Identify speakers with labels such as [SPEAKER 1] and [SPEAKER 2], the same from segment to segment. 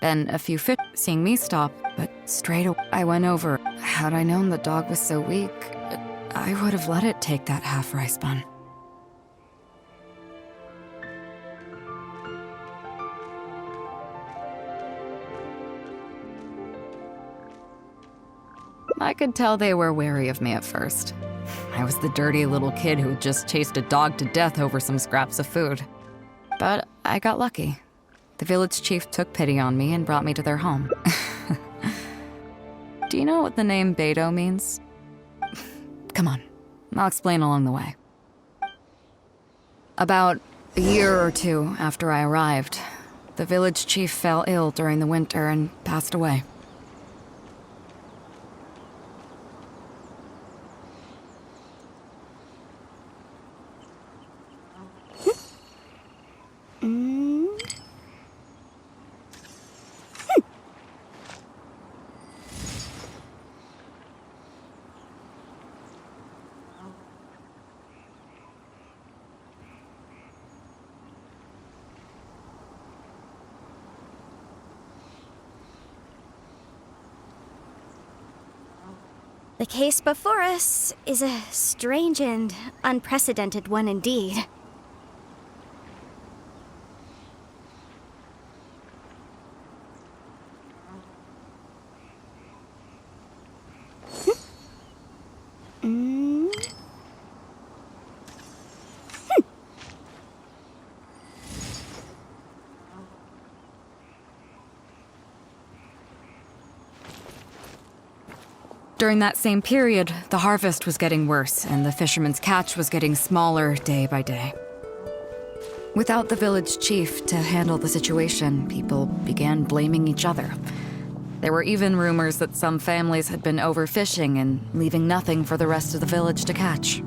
[SPEAKER 1] Then a few fish seeing me stop, but straight away I went over. Had I known the dog was so weak, I would have let it take that half rice bun. I could tell they were wary of me at first. I was the dirty little kid who had just chased a dog to death over some scraps of food. But I got lucky. The village chief took pity on me and brought me to their home. Do you know what the name Beidou means? Come on, I'll explain along the way. About a year or two after I arrived, the village chief fell ill during the winter and passed away.
[SPEAKER 2] The case before us is a strange and unprecedented one indeed.
[SPEAKER 1] During that same period, the harvest was getting worse, and the fisherman's catch was getting smaller day by day. Without the village chief to handle the situation, people began blaming each other. There were even rumors that some families had been overfishing and leaving nothing for the rest of the village to catch.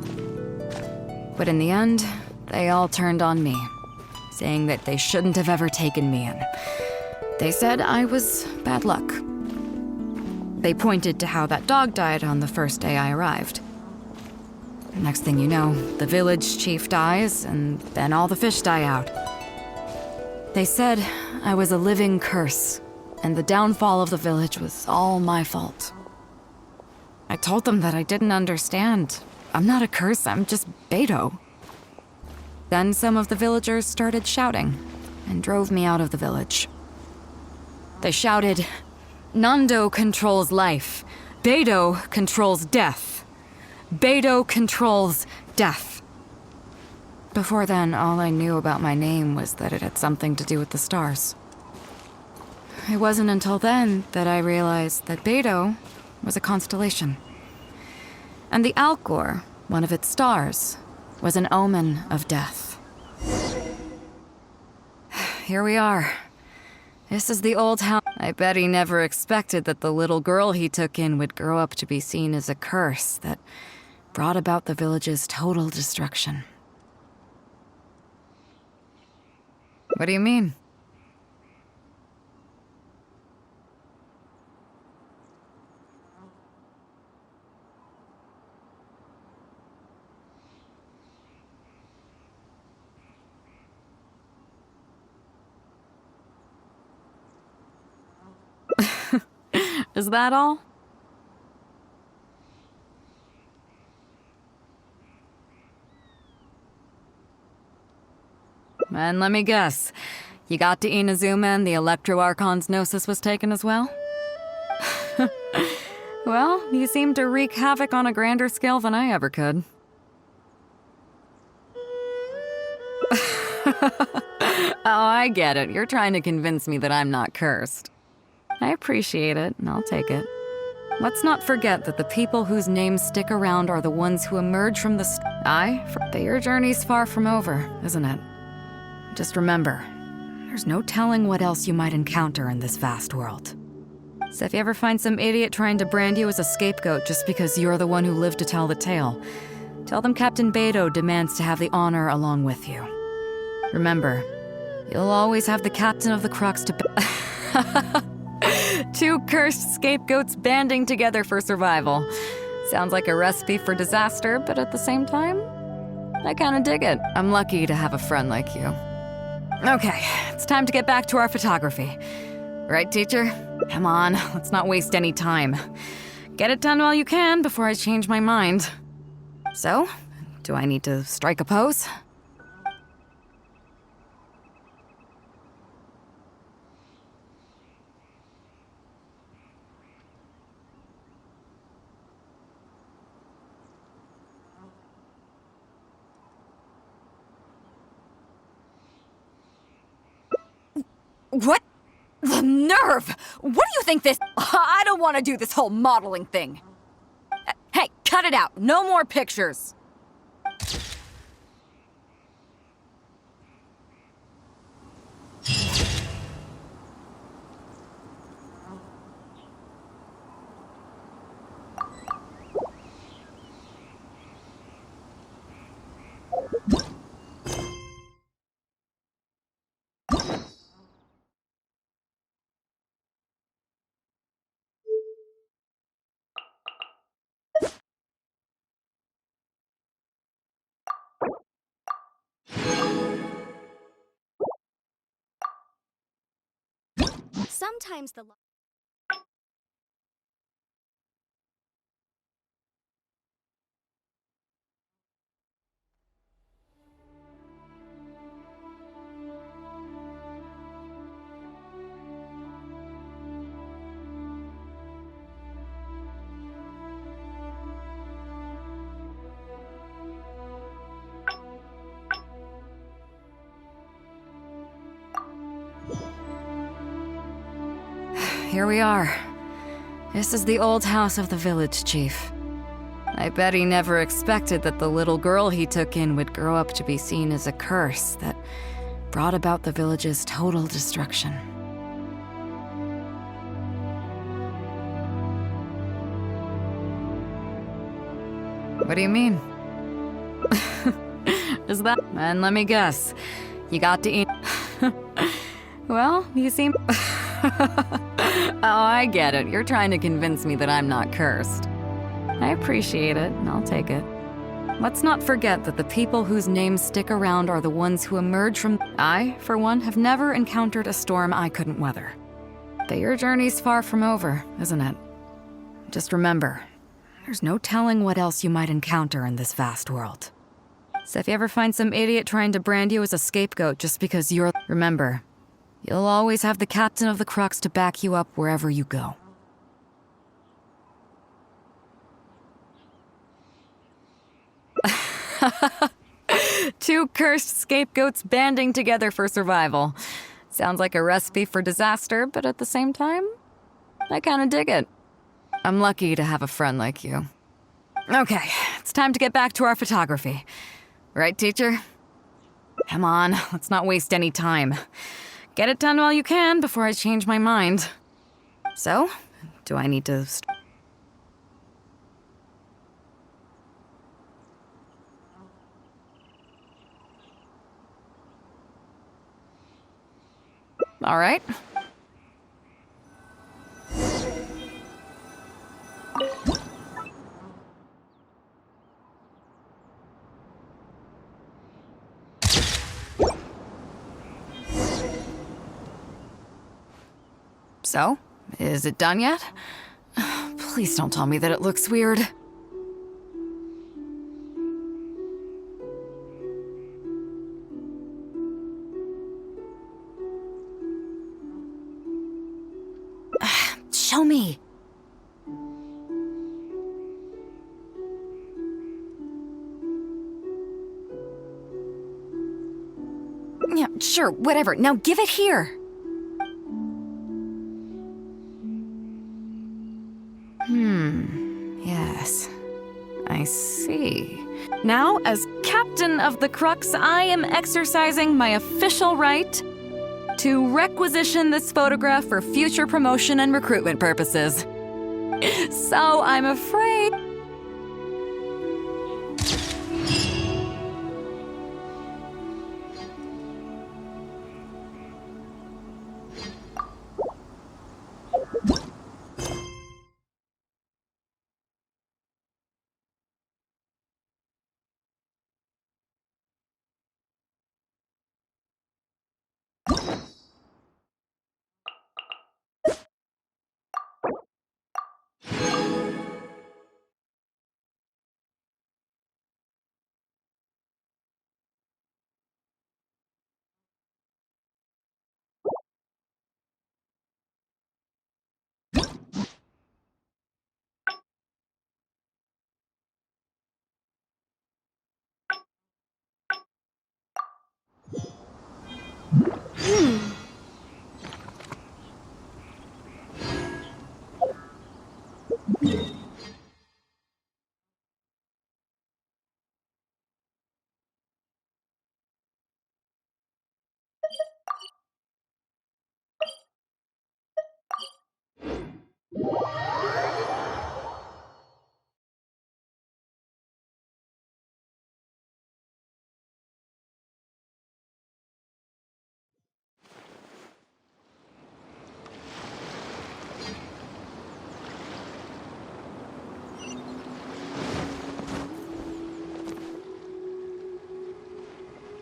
[SPEAKER 1] But in the end, they all turned on me, saying that they shouldn't have ever taken me in. They said I was bad luck. They pointed to how that dog died on the first day I arrived. Next thing you know, the village chief dies, and then all the fish die out. They said I was a living curse, and the downfall of the village was all my fault. I told them that I didn't understand. I'm not a curse, I'm just Beidou. Then some of the villagers started shouting, and drove me out of the village. They shouted, "Nando controls life. Beidou controls death. Beidou controls death." Before then, all I knew about my name was that it had something to do with the stars. It wasn't until then that I realized that Beidou was a constellation. And the Alcor, one of its stars, was an omen of death. Here we are. This is the old house. I bet he never expected that the little girl he took in would grow up to be seen as a curse that brought about the village's total destruction. What do you mean? Is that all? And let me guess, you got to Inazuma and the Electro Archon's Gnosis was taken as well? Well, you seem to wreak havoc on a grander scale than I ever could. Oh, I get it. You're trying to convince me that I'm not cursed. I appreciate it, and I'll take it. Let's not forget that the people whose names stick around are the ones who emerge from the but your journey's far from over, isn't it? Just remember, there's no telling what else you might encounter in this vast world. So if you ever find some idiot trying to brand you as a scapegoat just because you're the one who lived to tell the tale, tell them Captain Beidou demands to have the honor along with you. Remember, you'll always have the captain of the Crux to Two cursed scapegoats banding together for survival. Sounds like a recipe for disaster, but at the same time, I kinda dig it. I'm lucky to have a friend like you. Okay, it's time to get back to our photography. Right, teacher? Come on, let's not waste any time. Get it done while you can before I change my mind. So, do I need to strike a pose? What? The nerve! What do you think this— I don't want to do this whole modeling thing. Hey, cut it out. No more pictures.
[SPEAKER 2] Sometimes the
[SPEAKER 1] Here we are. This is the old house of the village chief. I bet he never expected that the little girl he took in would grow up to be seen as a curse that brought about the village's total destruction. What do you mean? Is that— And let me guess, you got to eat— Well, you seem— Oh, I get it. You're trying to convince me that I'm not cursed. I appreciate it, and I'll take it. Let's not forget that the people whose names stick around are the ones who emerge from— I, for one, have never encountered a storm I couldn't weather. But your journey's far from over, isn't it? Just remember, there's no telling what else you might encounter in this vast world. So if you ever find some idiot trying to brand you as a scapegoat just because you're— Remember, you'll always have the captain of the Crux to back you up wherever you go. Two cursed scapegoats banding together for survival. Sounds like a recipe for disaster, but at the same time, I kinda dig it. I'm lucky to have a friend like you. Okay, it's time to get back to our photography. Right, teacher? Come on, let's not waste any time. Get it done while you can before I change my mind. So, do I need to— All right. So, is it done yet? Please don't tell me that it looks weird. Show me. Yeah, sure, whatever. Now give it here. Yes. I see. Now, as captain of the Crux, I am exercising my official right to requisition this photograph for future promotion and recruitment purposes. So I'm afraid—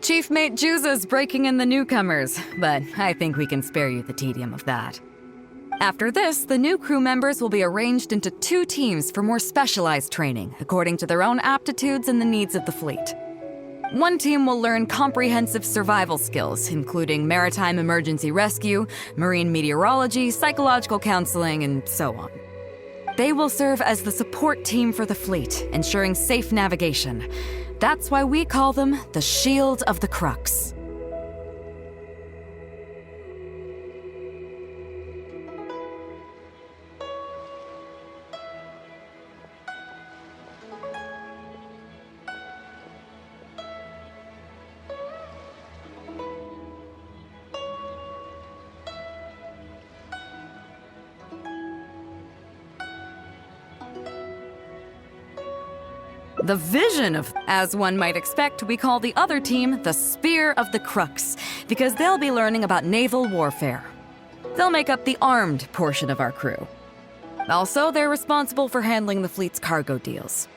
[SPEAKER 1] Chief Mate Juza's breaking in the newcomers, but I think we can spare you the tedium of that. After this, the new crew members will be arranged into 2 teams for more specialized training, according to their own aptitudes and the needs of the fleet. One team will learn comprehensive survival skills, including maritime emergency rescue, marine meteorology, psychological counseling, and so on. They will serve as the support team for the fleet, ensuring safe navigation. That's why we call them the Shield of the Crux. The vision of, as one might expect, we call the other team the Spear of the Crux, because they'll be learning about naval warfare. They'll make up the armed portion of our crew. Also, they're responsible for handling the fleet's cargo deals.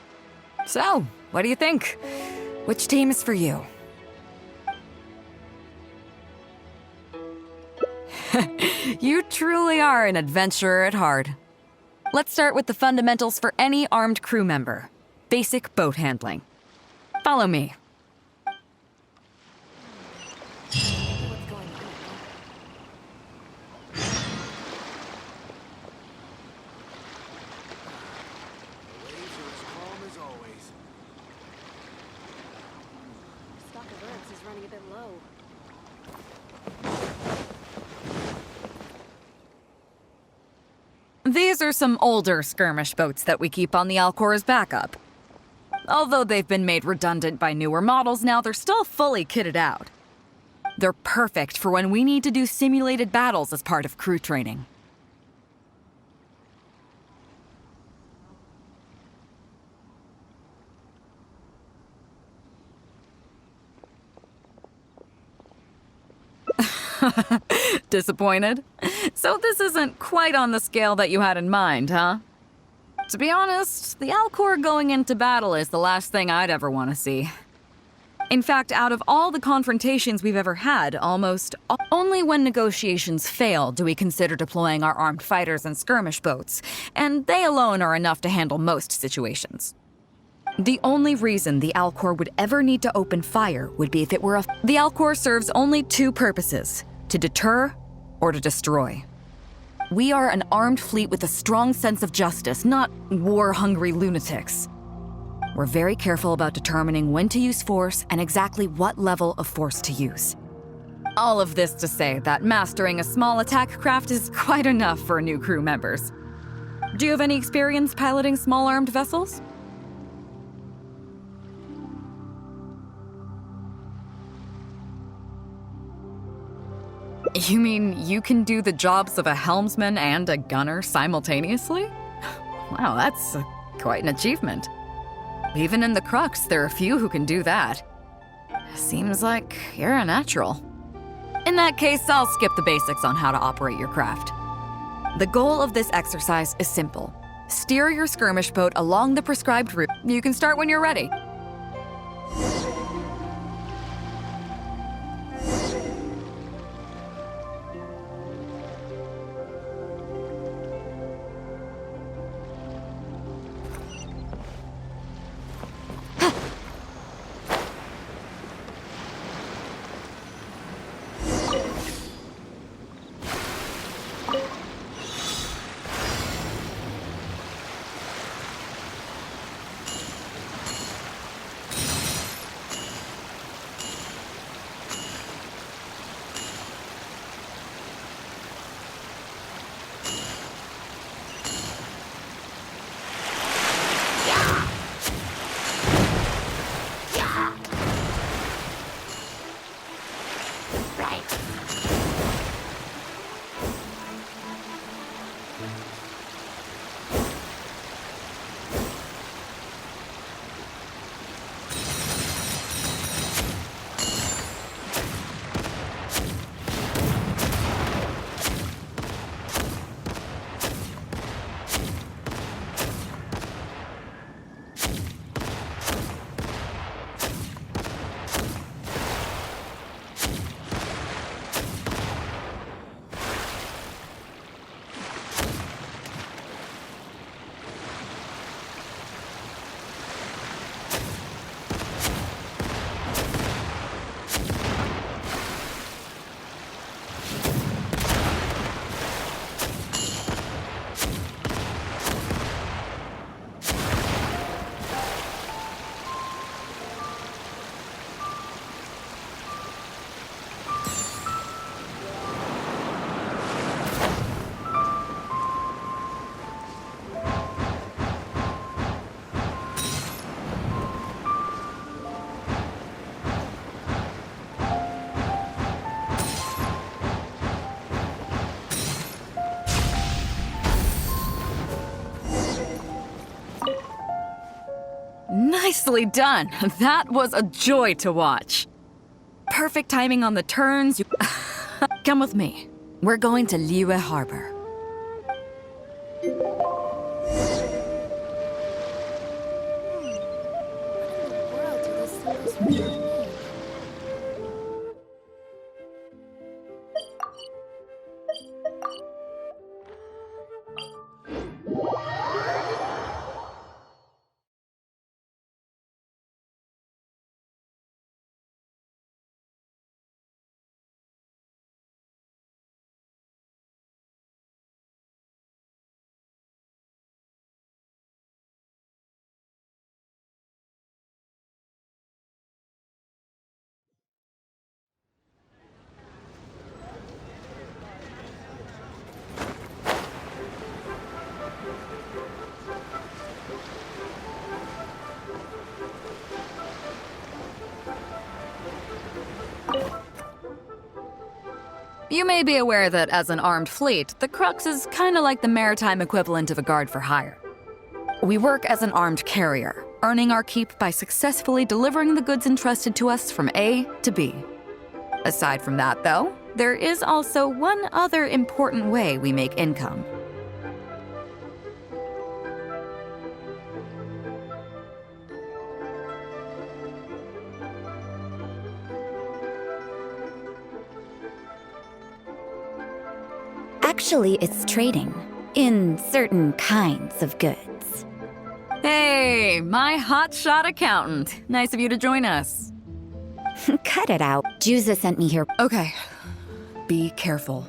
[SPEAKER 1] So, what do you think? Which team is for you? You truly are an adventurer at heart. Let's start with the fundamentals for any armed crew member. Basic boat handling. Follow me. These are some older skirmish boats that we keep on the Alcor as backup. Although they've been made redundant by newer models now, they're still fully kitted out. They're perfect for when we need to do simulated battles as part of crew training. Disappointed? So this isn't quite on the scale that you had in mind, huh? To be honest, the Alcor going into battle is the last thing I'd ever want to see. In fact, out of all the confrontations we've ever had, only when negotiations fail do we consider deploying our armed fighters and skirmish boats, and they alone are enough to handle most situations. The only reason the Alcor would ever need to open fire would be if it were The Alcor serves only 2 purposes: to deter or to destroy. We are an armed fleet with a strong sense of justice, not war-hungry lunatics. We're very careful about determining when to use force and exactly what level of force to use. All of this to say that mastering a small attack craft is quite enough for new crew members. Do you have any experience piloting small armed vessels? You mean you can do the jobs of a helmsman and a gunner simultaneously? Wow, that's quite an achievement. Even in the Crux, there are few who can do that. Seems like you're a natural. In that case, I'll skip the basics on how to operate your craft. The goal of this exercise is simple. Steer your skirmish boat along the prescribed route. You can start when you're ready. Nicely done. That was a joy to watch. Perfect timing on the turns. Come with me. We're going to Liyue Harbor. You may be aware that as an armed fleet, the Crux is kinda like the maritime equivalent of a guard for hire. We work as an armed carrier, earning our keep by successfully delivering the goods entrusted to us from A to B. Aside from that, though, there is also one other important way we make income.
[SPEAKER 3] Actually, it's trading. In certain kinds of goods.
[SPEAKER 1] Hey, my hotshot accountant. Nice of you to join us.
[SPEAKER 3] Cut it out. Juza sent me here.
[SPEAKER 1] Okay, be careful.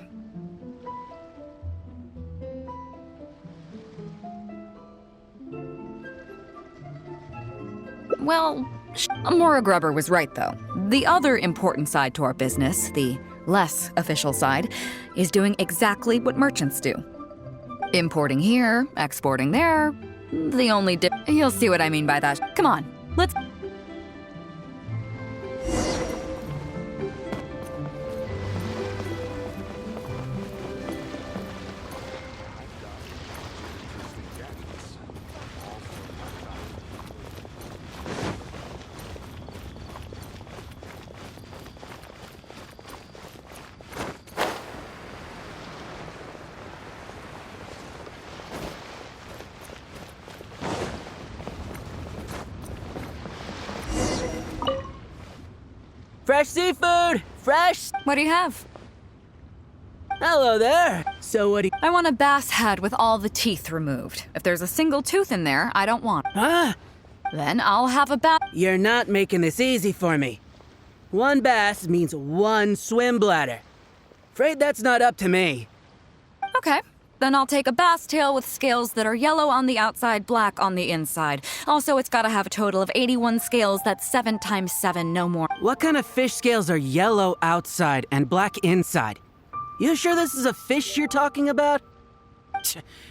[SPEAKER 1] Well, Mora Grubber was right, though. The other important side to our business, the less official side, is doing exactly what merchants do. Importing here, exporting there. The only you'll see what I mean by that. Come on, let's...
[SPEAKER 4] Fresh seafood! Fresh!
[SPEAKER 1] What do you have?
[SPEAKER 4] Hello there! So what do you...
[SPEAKER 1] I want a bass head with all the teeth removed. If there's a single tooth in there, I don't want it.
[SPEAKER 4] Ah!
[SPEAKER 1] Then I'll have a bass...
[SPEAKER 4] You're not making this easy for me. One bass means one swim bladder. Afraid that's not up to me.
[SPEAKER 1] Okay. Then I'll take a bass tail with scales that are yellow on the outside, black on the inside. Also, it's gotta have a total of 81 scales. That's 7 times 7, no more.
[SPEAKER 4] What kind of fish scales are yellow outside and black inside? You sure this is a fish you're talking about?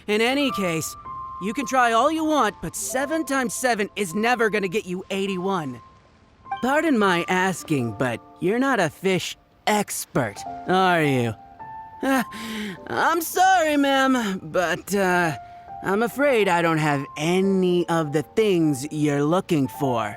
[SPEAKER 4] In any case, you can try all you want, but 7 times 7 is never gonna get you 81. Pardon my asking, but you're not a fish expert, are you? I'm sorry, ma'am, but I'm afraid I don't have any of the things you're looking for.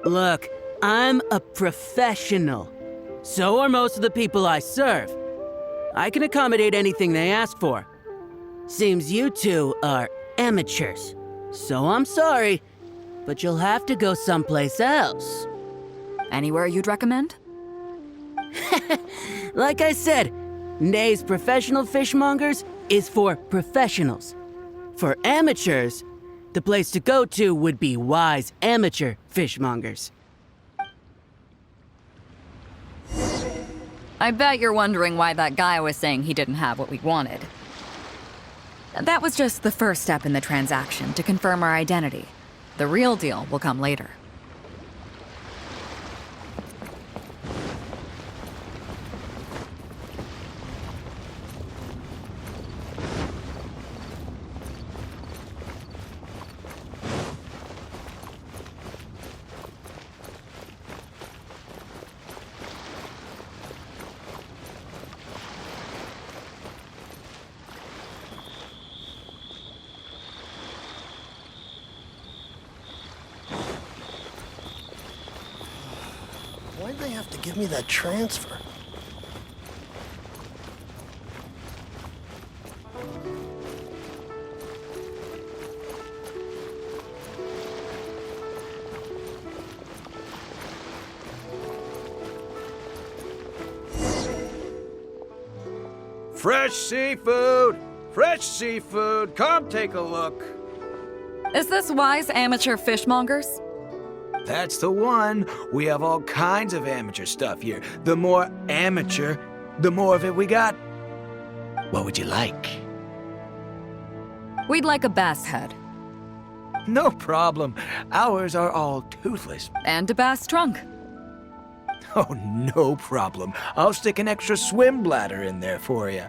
[SPEAKER 4] Look, I'm a professional. So are most of the people I serve. I can accommodate anything they ask for. Seems you two are amateurs. So I'm sorry, but you'll have to go someplace else.
[SPEAKER 1] Anywhere you'd recommend?
[SPEAKER 4] Like I said, Nay's Professional Fishmongers is for professionals. For amateurs, the place to go to would be Wise Amateur Fishmongers.
[SPEAKER 1] I bet you're wondering why that guy was saying he didn't have what we wanted. That was just the first step in the transaction to confirm our identity. The real deal will come later.
[SPEAKER 5] Why'd they have to give me that transfer?
[SPEAKER 6] Fresh seafood! Fresh seafood! Come take a look!
[SPEAKER 1] Is this Wise Amateur Fishmongers?
[SPEAKER 6] That's the one. We have all kinds of amateur stuff here. The more amateur, the more of it we got. What would you like?
[SPEAKER 1] We'd like a bass head.
[SPEAKER 6] No problem. Ours are all toothless.
[SPEAKER 1] And a bass trunk.
[SPEAKER 6] Oh, no problem. I'll stick an extra swim bladder in there for you.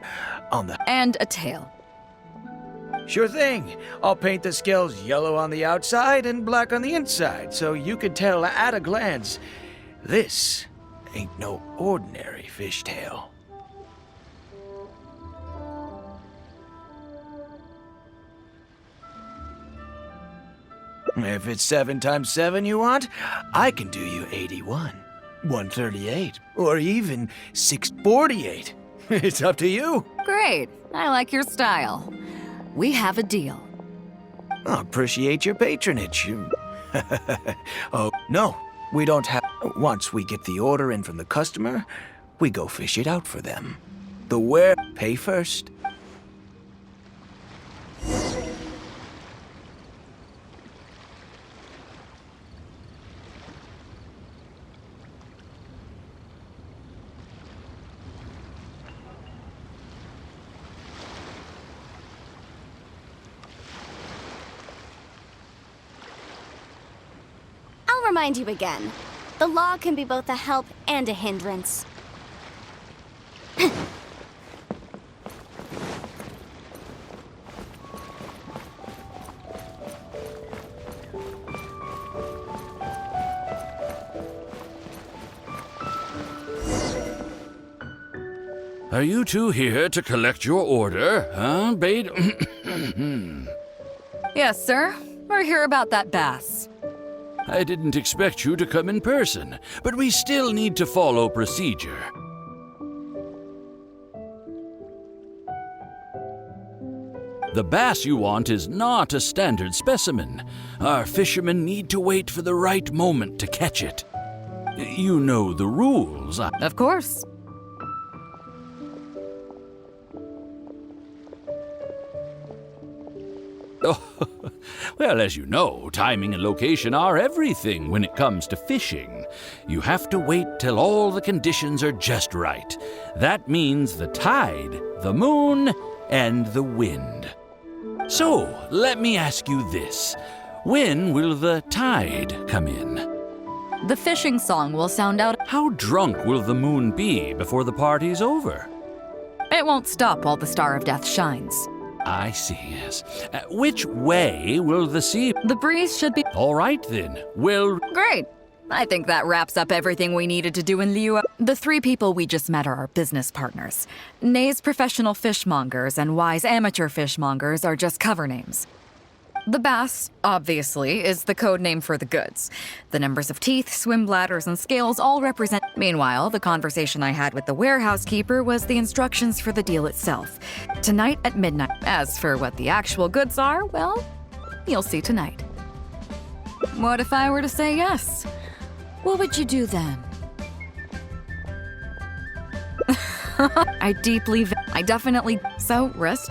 [SPEAKER 1] And a tail.
[SPEAKER 6] Sure thing. I'll paint the scales yellow on the outside and black on the inside, so you can tell at a glance, this ain't no ordinary fishtail. If it's 7 times 7 you want, I can do you 81, 138, or even 648. It's up to you.
[SPEAKER 1] Great. I like your style. We have a deal.
[SPEAKER 6] I appreciate your patronage. Oh, no, we don't have... Once we get the order in from the customer, we go fish it out for them. The where pay first.
[SPEAKER 2] I'll remind you again. The law can be both a help and a hindrance.
[SPEAKER 7] Are you two here to collect your order, huh, Bade?
[SPEAKER 1] Yes, sir. We're here about that bass.
[SPEAKER 7] I didn't expect you to come in person, but we still need to follow procedure. The bass you want is not a standard specimen. Our fishermen need to wait for the right moment to catch it. You know the rules.
[SPEAKER 1] Of course.
[SPEAKER 7] Oh, well, as you know, timing and location are everything when it comes to fishing. You have to wait till all the conditions are just right. That means the tide, the moon, and the wind. So, let me ask you this. When will the tide come in?
[SPEAKER 1] The fishing song will sound out.
[SPEAKER 7] How drunk will the moon be before the party's over?
[SPEAKER 1] It won't stop while the Star of Death shines.
[SPEAKER 7] I see, yes. Which way will the sea...
[SPEAKER 1] The breeze should be.
[SPEAKER 7] All right, then.
[SPEAKER 1] Great. I think that wraps up everything we needed to do in Liu. The three people we just met are our business partners. Nay's professional fishmongers and Y's amateur fishmongers are just cover names. The bass, obviously, is the code name for the goods. The numbers of teeth, swim bladders, and scales all represent... Meanwhile, the conversation I had with the warehouse keeper was the instructions for the deal itself. Tonight at midnight. As for what the actual goods are, well, you'll see tonight. What if I were to say yes? What would you do then? I definitely... So, rest...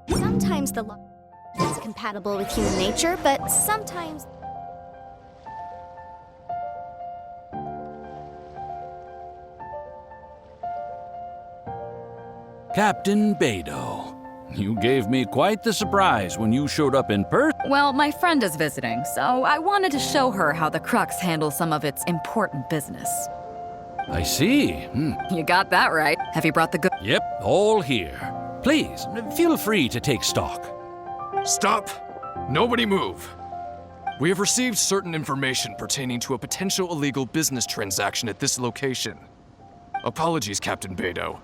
[SPEAKER 2] Sometimes the law is compatible with human nature, but sometimes...
[SPEAKER 7] Captain Beidou, you gave me quite the surprise when you showed up in person.
[SPEAKER 1] Well, my friend is visiting, so I wanted to show her how the Crux handles some of its important business.
[SPEAKER 7] I see.
[SPEAKER 1] You got that right. Have you brought the good...
[SPEAKER 7] Yep, all here. Please, feel free to take stock.
[SPEAKER 8] Stop! Nobody move! We have received certain information pertaining to a potential illegal business transaction at this location. Apologies, Captain Beidou,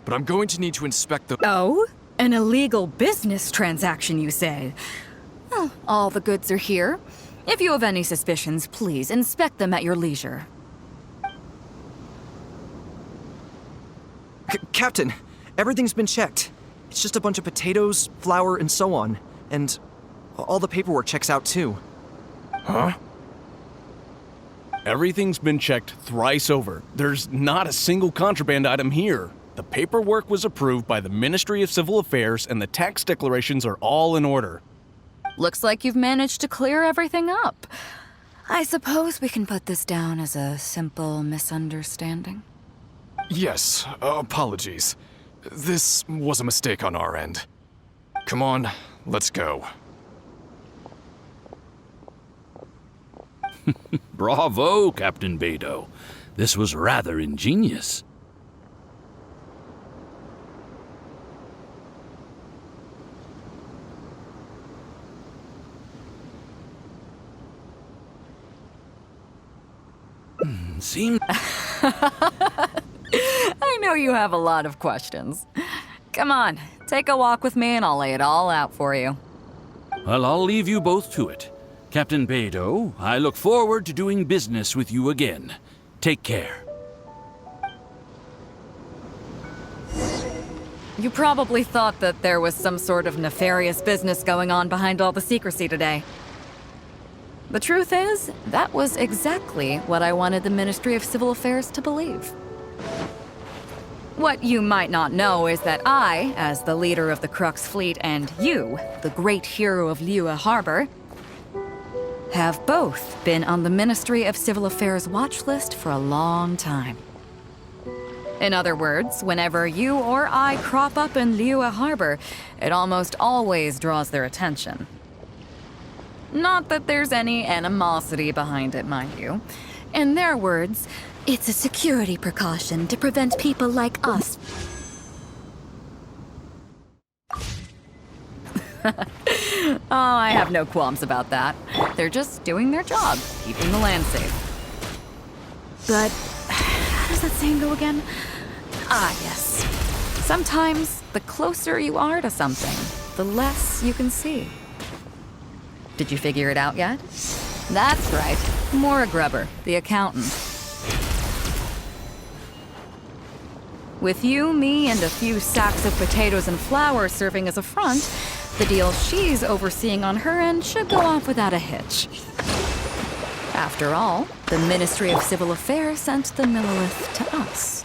[SPEAKER 8] but I'm going to need to inspect the...
[SPEAKER 1] Oh? An illegal business transaction, you say? Well, all the goods are here. If you have any suspicions, please inspect them at your leisure.
[SPEAKER 9] Captain, everything's been checked. It's just a bunch of potatoes, flour, and so on. And all the paperwork checks out too.
[SPEAKER 10] Huh? Everything's been checked thrice over. There's not a single contraband item here. The paperwork was approved by the Ministry of Civil Affairs and the tax declarations are all in order.
[SPEAKER 1] Looks like you've managed to clear everything up. I suppose we can put this down as a simple misunderstanding.
[SPEAKER 8] Yes, apologies. This was a mistake on our end. Come on, let's go.
[SPEAKER 7] Bravo, Captain Beidou. This was rather ingenious. Seems...
[SPEAKER 1] I know you have a lot of questions. Come on, take a walk with me and I'll lay it all out for you.
[SPEAKER 7] Well, I'll leave you both to it. Captain Beidou, I look forward to doing business with you again. Take care.
[SPEAKER 1] You probably thought that there was some sort of nefarious business going on behind all the secrecy today. The truth is, that was exactly what I wanted the Ministry of Civil Affairs to believe. What you might not know is that I, as the leader of the Crux fleet, and you, the great hero of Liyue Harbor, have both been on the Ministry of Civil Affairs watch list for a long time. In other words, whenever you or I crop up in Liyue Harbor, it almost always draws their attention. Not that there's any animosity behind it, mind you. In their words, it's a security precaution to prevent people like us. Oh, I have no qualms about that. They're just doing their job, keeping the land safe. But how does that saying go again? Ah, yes. Sometimes the closer you are to something, the less you can see. Did you figure it out yet? That's right. Maura Grubber, the accountant. With you, me, and a few sacks of potatoes and flour serving as a front, the deal she's overseeing on her end should go off without a hitch. After all, the Ministry of Civil Affairs sent the Millilith to us.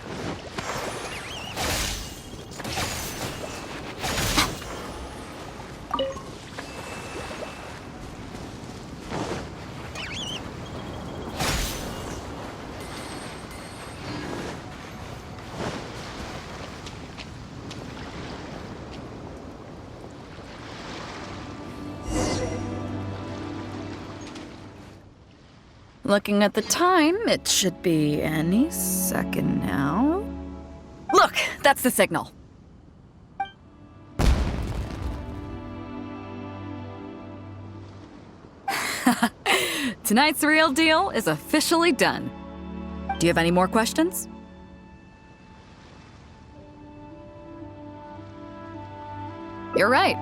[SPEAKER 1] Looking at the time, it should be any second now. Look, that's the signal. Tonight's real deal is officially done. Do you have any more questions? You're right.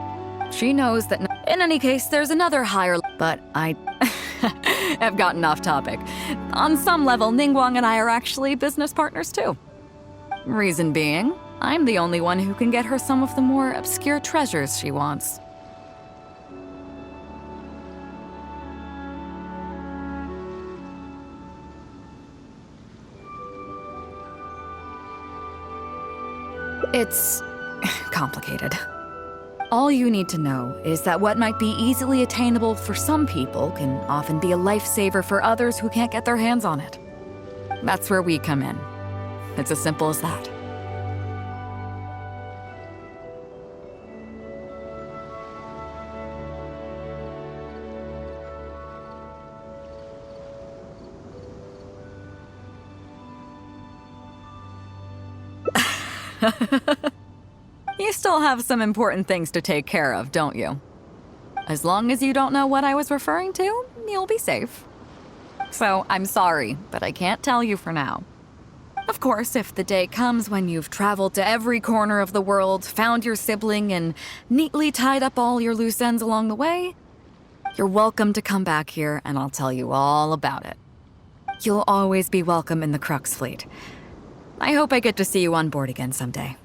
[SPEAKER 1] She knows that in any case, there's another higher... But I... have gotten off topic. On some level, Ningguang and I are actually business partners too. Reason being, I'm the only one who can get her some of the more obscure treasures she wants. It's complicated. All you need to know is that what might be easily attainable for some people can often be a lifesaver for others who can't get their hands on it. That's where we come in. It's as simple as that. You still have some important things to take care of, don't you? As long as you don't know what I was referring to, you'll be safe. So, I'm sorry, but I can't tell you for now. Of course, if the day comes when you've traveled to every corner of the world, found your sibling, and neatly tied up all your loose ends along the way, you're welcome to come back here and I'll tell you all about it. You'll always be welcome in the Crux fleet. I hope I get to see you on board again someday.